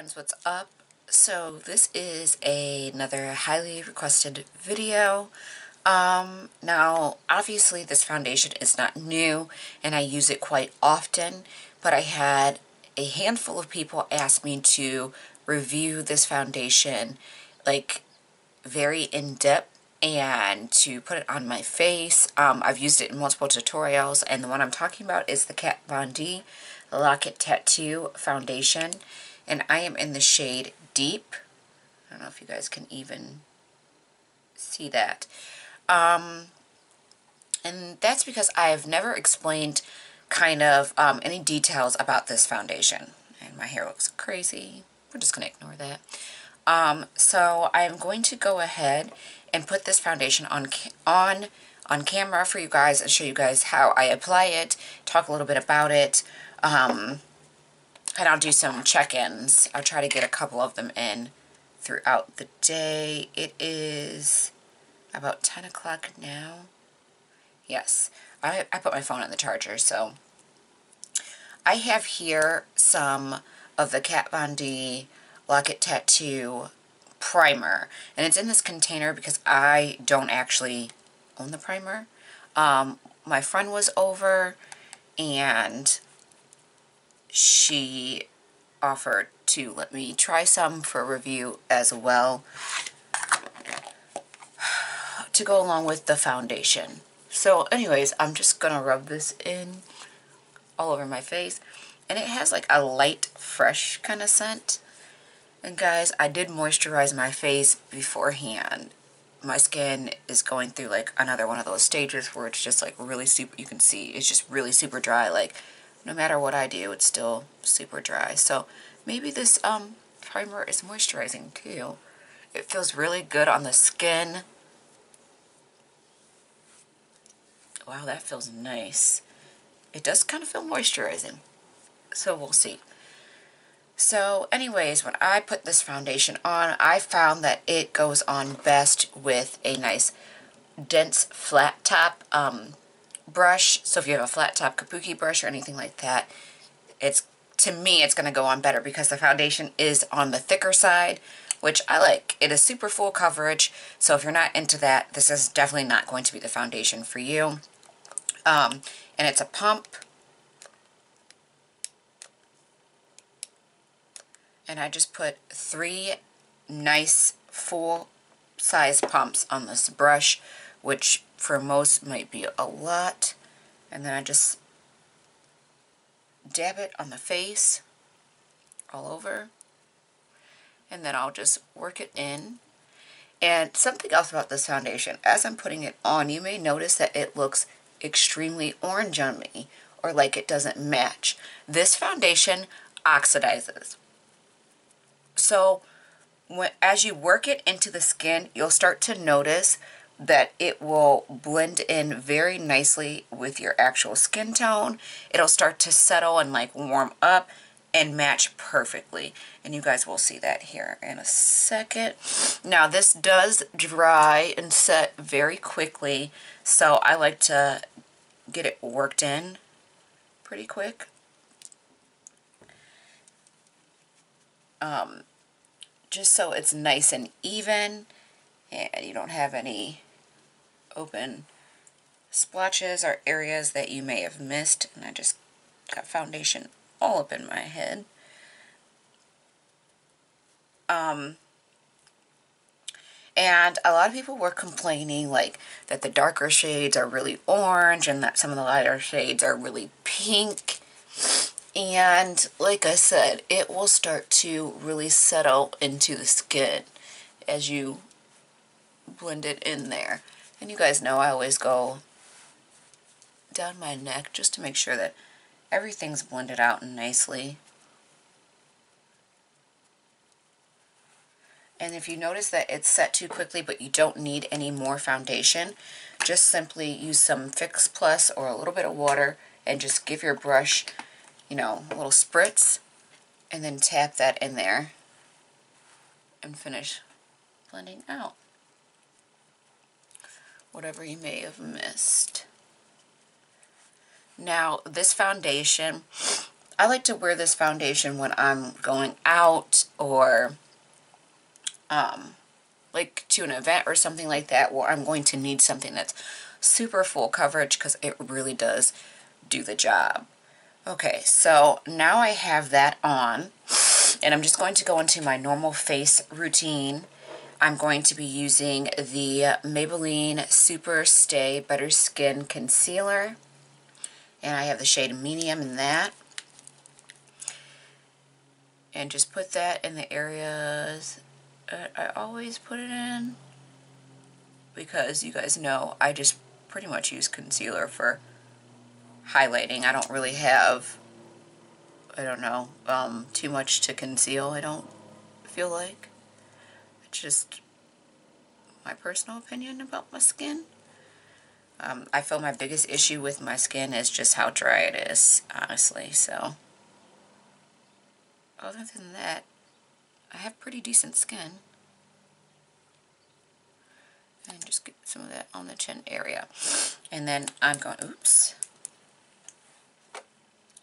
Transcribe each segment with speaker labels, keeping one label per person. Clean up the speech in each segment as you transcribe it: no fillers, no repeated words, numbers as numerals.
Speaker 1: friends, what's up? So this is another highly requested video. Now obviously this foundation is not new and I use it quite often, but I had a handful of people ask me to review this foundation like very in-depth and to put it on my face. I've used it in multiple tutorials, and the one I'm talking about is the KatVon D Lock It Tattoo Foundation, and I am in the shade Deep. I don't know if you guys can even see that. And that's because I've never explained kind of any details about this foundation. And my hair looks crazy. We're just going to ignore that. So I'm going to go ahead and put this foundation on camera for you guys and show you guys how I apply it, talk a little bit about it, and I'll do some check-ins. I'll try to get a couple of them in throughout the day. It is about 10 o'clock now. Yes, I put my phone on the charger, so I have here some of the KatVon D Lock It Tattoo primer, and it's in this container because I don't actually own the primer. My friend was over and she offered to let me try some for review as well to go along with the foundation. So anyways, I'm just gonna rub this in all over my face, and it has like a light fresh kind of scent. And guys, I did moisturize my face beforehand. My skin is going through like another one of those stages where it's just like really super, you can see it's just really super dry. Like no matter what I do, it's still super dry. So maybe this primer is moisturizing too. It feels really good on the skin. Wow, that feels nice. It does kind of feel moisturizing. So we'll see. So anyways, when I put this foundation on, I found that it goes on best with a nice dense flat top brush. So if you have a flat top kabuki brush or anything like that, to me it's going to go on better because the foundation is on the thicker side, which I like. It is super full coverage, so if you're not into that, this is definitely not going to be the foundation for you. And it's a pump. And I just put 3 nice full-size pumps on this brush, which for most might be a lot. And then I just dab it on the face, all over. And then I'll just work it in. And something else about this foundation, as I'm putting it on, you may notice that it looks extremely orange on me, or like it doesn't match. This foundation oxidizes. So as you work it into the skin, you'll start to notice that it will blend in very nicely with your actual skin tone. It'll start to settle and like warm up and match perfectly. And you guys will see that here in a second. Now this does dry and set very quickly, so I like to get it worked in pretty quick. Just so it's nice and even and you don't have any open splotches or areas that you may have missed. And I just got foundation all up in my head. And a lot of people were complaining like that the darker shades are really orange and that some of the lighter shades are really pink. And like I said, it will start to really settle into the skin as you blend it in there. And you guys know I always go down my neck just to make sure that everything's blended out nicely. And if you notice that it's set too quickly but you don't need any more foundation, just simply use some Fix Plus or a little bit of water and just give your brush, you know, a little spritz, and then tap that in there and finish blending out whatever you may have missed. Now this foundation, I like to wear this foundation when I'm going out or like to an event or something like that where I'm going to need something that's super full coverage, because it really does do the job. Okay, so now I have that on, and I'm just going to go into my normal face routine. I'm going to be using the Maybelline Super Stay Better Skin Concealer, and I have the shade Medium in that. And just put that in the areas I always put it in, because you guys know I just pretty much use concealer for highlighting. I don't really have, I don't know, too much to conceal, I don't feel like. It's just my personal opinion about my skin. I feel my biggest issue with my skin is just how dry it is, honestly, so. Other than that, I have pretty decent skin. And just get some of that on the chin area. And then I'm going, oops.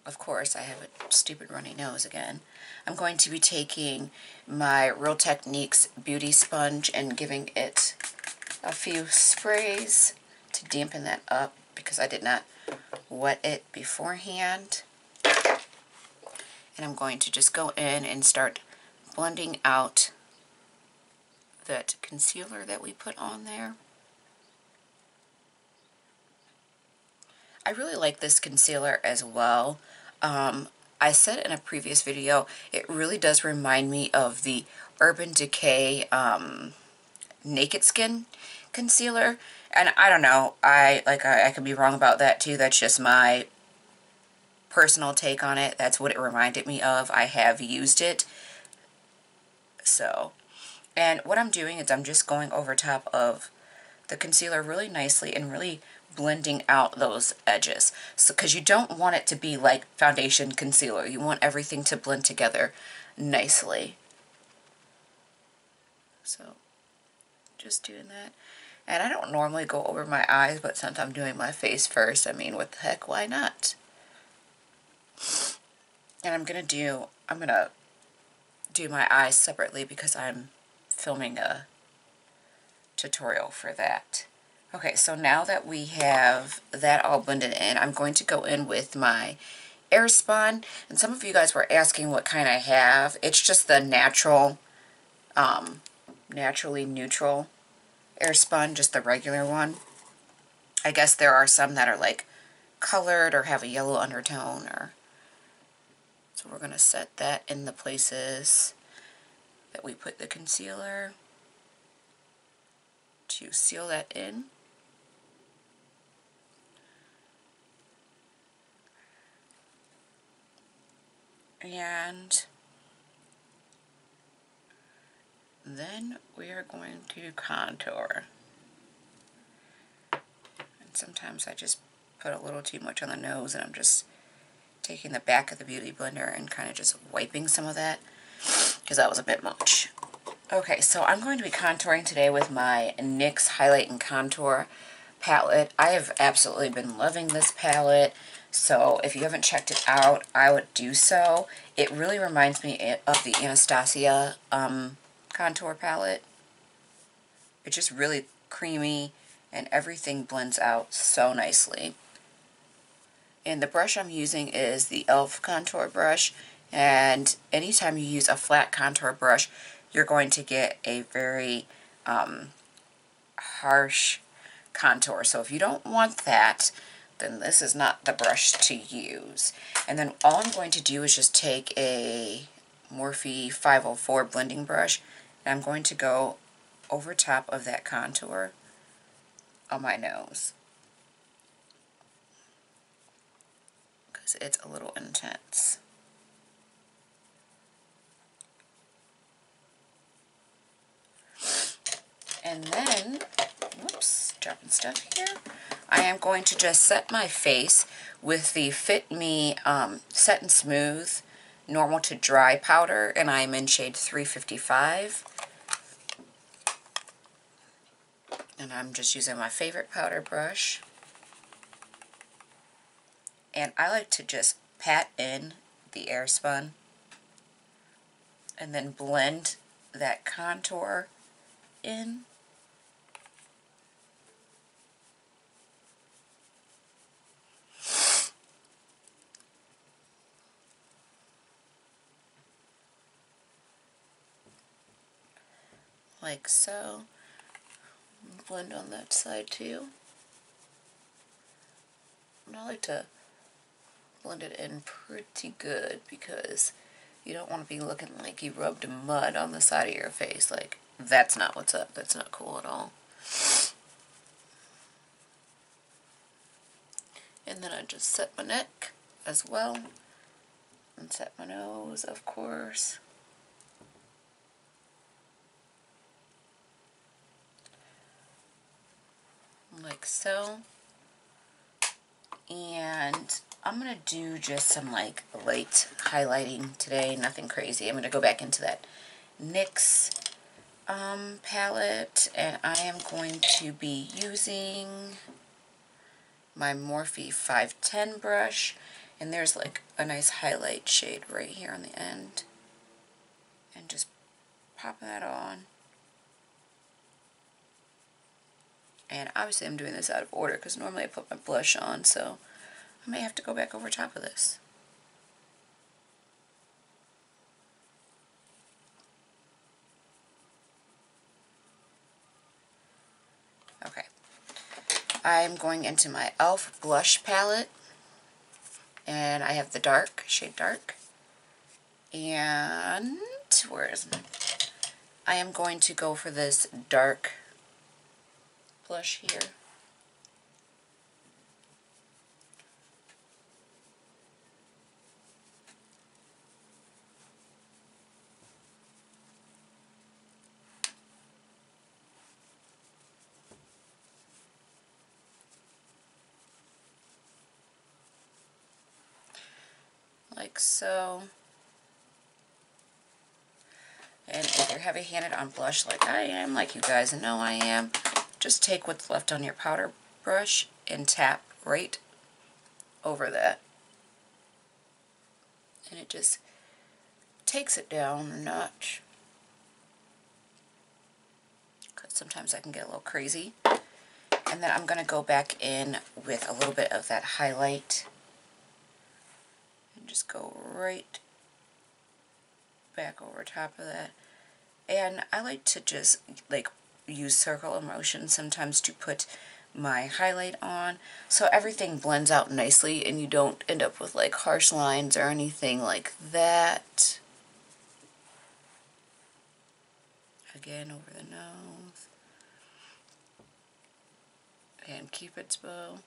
Speaker 1: Of course, I have a stupid runny nose again. I'm going to be taking my Real Techniques Beauty Sponge and giving it a few sprays to dampen that up, because I did not wet it beforehand. And I'm going to just go in and start blending out that concealer that we put on there. I really like this concealer as well. I said in a previous video, it really does remind me of the Urban Decay Naked Skin concealer. And I don't know, I could be wrong about that too. That's just my personal take on it. That's what it reminded me of. I have used it. So, and what I'm doing is I'm just going over top of the concealer really nicely and really blending out those edges. So, because you don't want it to be like foundation concealer. You want everything to blend together nicely. So, just doing that. And I don't normally go over my eyes, but since I'm doing my face first, I mean, what the heck, why not? And I'm gonna do my eyes separately because I'm filming a tutorial for that. Okay, so now that we have that all blended in, I'm going to go in with my Airspun. And some of you guys were asking what kind I have. It's just the natural, naturally neutral Airspun, just the regular one. I guess there are some that are like colored or have a yellow undertone, or so we're going to set that in the places that we put the concealer to seal that in. And then we are going to contour. And sometimes I just put a little too much on the nose, and I'm just taking the back of the Beauty Blender and kind of just wiping some of that, because that was a bit much. Okay, so I'm going to be contouring today with my NYX Highlight and Contour palette. I have absolutely been loving this palette, so if you haven't checked it out, I would do so. It really reminds me of the Anastasia contour palette. It's just really creamy, and everything blends out so nicely. And the brush I'm using is the e.l.f. contour brush, and anytime you use a flat contour brush, you're going to get a very harsh contour. So if you don't want that, then this is not the brush to use. And then all I'm going to do is just take a Morphe 504 blending brush, and I'm going to go over top of that contour on my nose, because it's a little intense. And then, whoops, dropping stuff here. I am going to just set my face with the Fit Me Set and Smooth Normal to Dry powder, and I'm in shade 355. And I'm just using my favorite powder brush. And I like to just pat in the Airspun, and then blend that contour in. Like so. Blend on that side too. And I like to blend it in pretty good because you don't want to be looking like you rubbed mud on the side of your face. Like, that's not what's up. That's not cool at all. And then I just set my neck as well. And set my nose, of course. Like so. And I'm going to do just some like light highlighting today, nothing crazy. I'm going to go back into that NYX palette, and I am going to be using my Morphe 510 brush, and there's like a nice highlight shade right here on the end, and just pop that on. And obviously I'm doing this out of order because normally I put my blush on, so I may have to go back over top of this. Okay. I'm going into my e.l.f. blush palette, and I have the dark, shade dark. And where is it? I am going to go for this dark blush here. Like so. And if you're heavy-handed on blush like I am, like you guys know I am, just take what's left on your powder brush and tap right over that. And it just takes it down a notch. Because sometimes I can get a little crazy. And then I'm going to go back in with a little bit of that highlight. And just go right back over top of that. And I like to just like use circle of motion sometimes to put my highlight on, so everything blends out nicely and you don't end up with like harsh lines or anything like that. Again, over the nose. And Cupid's bow.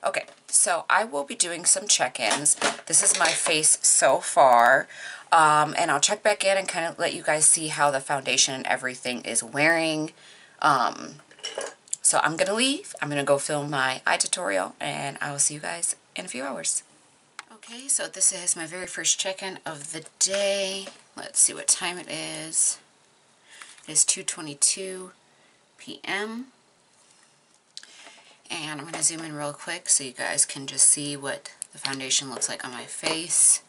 Speaker 1: Okay, so I will be doing some check-ins. This is my face so far, and I'll check back in and kind of let you guys see how the foundation and everything is wearing. So I'm going to leave. I'm going to go film my eye tutorial, and I will see you guys in a few hours. Okay, so this is my very first check-in of the day. Let's see what time it is. It is 2:22 p.m. And I'm going to zoom in real quick so you guys can just see what the foundation looks like on my face.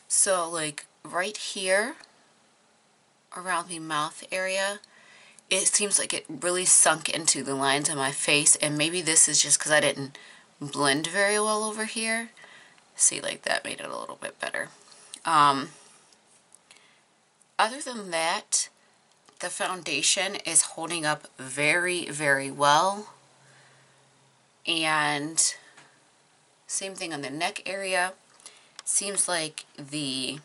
Speaker 1: So like right here around the mouth area, it seems like it really sunk into the lines of my face, and maybe this is just because I didn't blend very well over here. See, like that made it a little bit better. Other than that, the foundation is holding up very, very well. And same thing on the neck area. Seems like the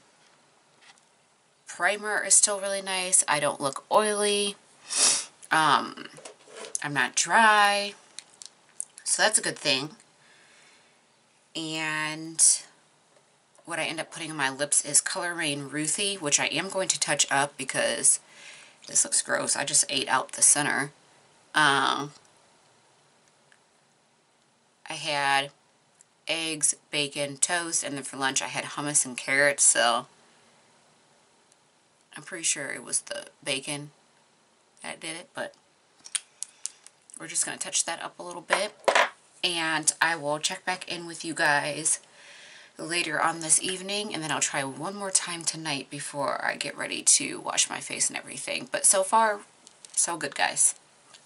Speaker 1: primer is still really nice. I don't look oily. I'm not dry. So that's a good thing. And what I end up putting on my lips is Color Rain Ruthie, which I am going to touch up because this looks gross. I just ate out the center. I had eggs, bacon, toast, and then for lunch I had hummus and carrots, so I'm pretty sure it was the bacon that did it, but we're just going to touch that up a little bit. And I will check back in with you guys later on this evening, and then I'll try one more time tonight before I get ready to wash my face and everything. But so far, so good, guys.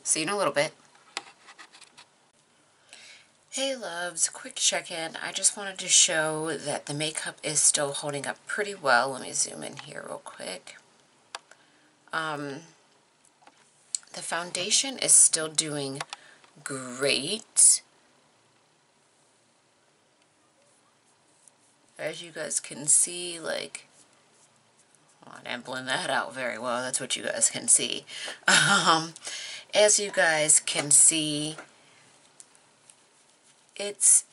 Speaker 1: See you in a little bit. Hey loves, quick check-in. I just wanted to show that the makeup is still holding up pretty well. Let me zoom in here real quick. The foundation is still doing great. As you guys can see, like, well, I didn't blend that out very well. That's what you guys can see. As you guys can see, it's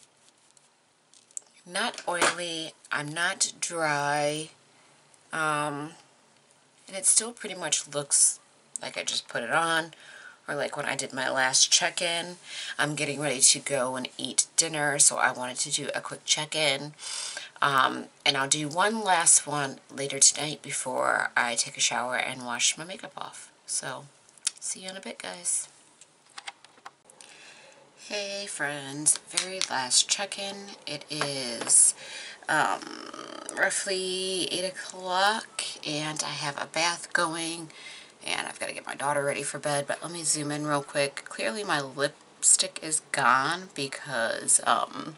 Speaker 1: not oily. I'm not dry. And it still pretty much looks like I just put it on, or like when I did my last check-in. I'm getting ready to go and eat dinner, so I wanted to do a quick check-in. And I'll do one last one later tonight before I take a shower and wash my makeup off. So, see you in a bit, guys. Hey friends, very last check-in. It is roughly 8 o'clock, and I have a bath going, and I've got to get my daughter ready for bed. But let me zoom in real quick. Clearly my lipstick is gone because I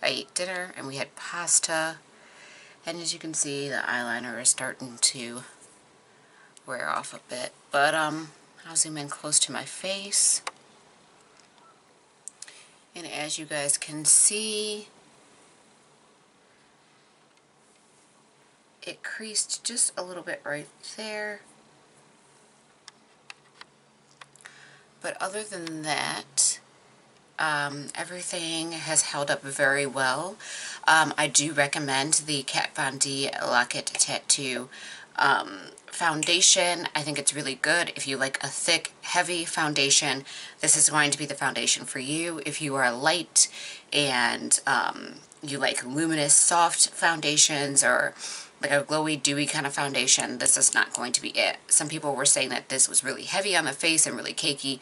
Speaker 1: ate dinner and we had pasta, and as you can see, the eyeliner is starting to wear off a bit. But I'll zoom in close to my face, and as you guys can see, it creased just a little bit right there. But other than that, everything has held up very well. I do recommend the KatVon D Lock It Tattoo foundation. I think it's really good. If you like a thick, heavy foundation, this is going to be the foundation for you. If you are light and you like luminous, soft foundations, or like a glowy, dewy kind of foundation, this is not going to be it. Some people were saying that this was really heavy on the face and really cakey.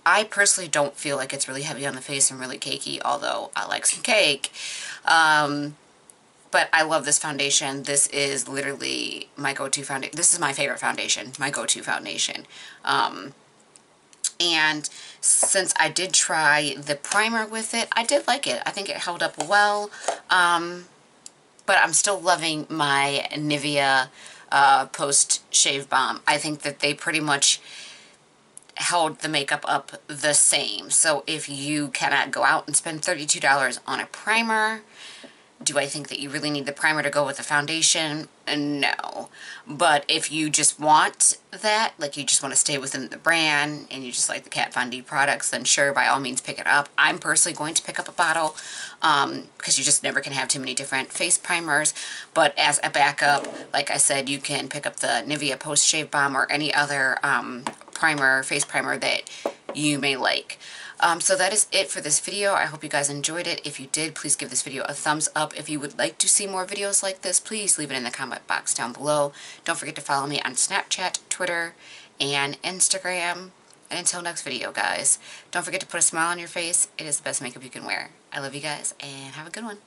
Speaker 1: I personally don't feel like it's really heavy on the face and really cakey, although I like some cake. But I love this foundation. This is literally my go-to foundation. This is my favorite foundation, my go-to foundation. And since I did try the primer with it, I did like it. I think it held up well. But I'm still loving my Nivea post-shave balm. I think that they pretty much held the makeup up the same. So if you cannot go out and spend $32 on a primer, do I think that you really need the primer to go with the foundation? No. But if you just want that, like you just want to stay within the brand and you just like the KatVon D products, then sure, by all means pick it up. I'm personally going to pick up a bottle because you just never can have too many different face primers. But as a backup, like I said, you can pick up the Nivea Post Shave Balm or any other primer, face primer that you may like. So that is it for this video. I hope you guys enjoyed it. If you did, please give this video a thumbs up. If you would like to see more videos like this, please leave it in the comment box down below. Don't forget to follow me on Snapchat, Twitter, and Instagram. And until next video, guys, don't forget to put a smile on your face. It is the best makeup you can wear. I love you guys, and have a good one.